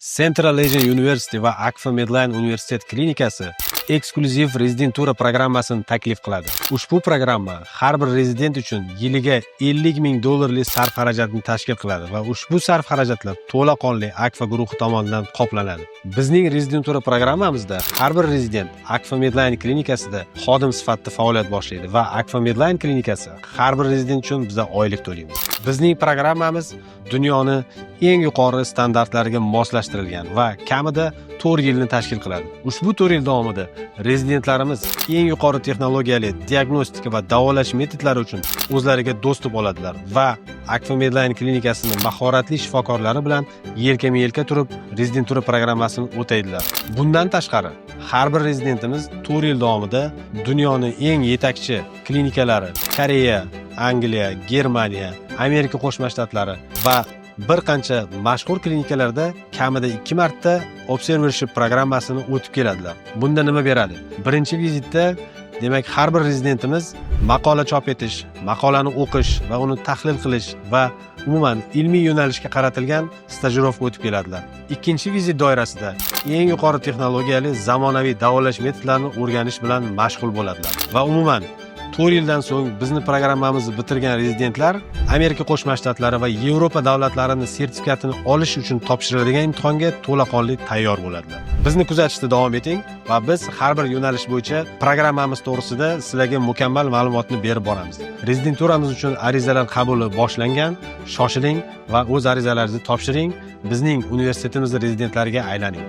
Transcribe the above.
Central Asian University va Akfa Medline Universitet klinikasi eksklyuziv rezidentura programmasini taklif qiladi. Ushbu programma har bir rezident uchun yiliga $50,000 sarf xarajatini tashkil qiladi va ushbu sarf xarajatlar to'laqonli Akfa guruhi tomonidan qoplanadi. Bizning rezidentura programmamizda har bir rezident Akfa Medline klinikasida xodim sifatida faoliyat boshlaydi va Akfa Medline klinikasi har bir rezident uchun biz oylik to'laymiz. Bizning programmamiz dunyoning eng yuqori standartlariga moslashtirilgan va kamida 4 yilni tashkil qiladi. Ushbu 4 yil davomida rezidentlarimiz eng yuqori texnologiyali diagnostika va davolash metodlari uchun o'zlariga dostуп oladilar va Akfa Medline klinikasining mahoratli shifokorlari bilan yelkama-yelka turib rezidentura programmasini o'taydilar. Bundan tashqari, har bir rezidentimiz 4 yil davomida dunyoning eng yetakchi klinikalari Koreya, Angliya, Germaniya, Amerika Qo'shma Shtatlari va bir qancha mashhur klinikalarda kamida 2 marta observership programmasini o'tib keladilar. Bunda nima beradi? Birinchi vizitda, demak, har bir rezidentimiz maqola chop etish, maqolani o'qish va uni tahlil qilish va umuman ilmiy yo'nalishga qaratilgan stajirovka o'tib keladilar. Ikkinchi vizit doirasida eng yuqori texnologiyali zamonaviy davolash metodlarini o'rganish bilan mashg'ul bo'ladilar va umuman 4 yildan so'ng bizni programmamizni bitirgan rezidentlar Amerika Qo'shma Shtatlari va Yevropa davlatlarining sertifikatini olish uchun topshiriladigan imtihonga to'laqonli tayyor bo'ladilar. Bizni kuzatishda davom eting va biz har bir yo'nalish bo'yicha programmamiz to'g'risida sizlarga mukammal ma'lumotni berib boramiz. Rezidenturamiz uchun arizalar qabuli boshlangan. Shoshiling va o'z arizalaringizni topshiring. Bizning universitetimizning rezidentlariga aylaning.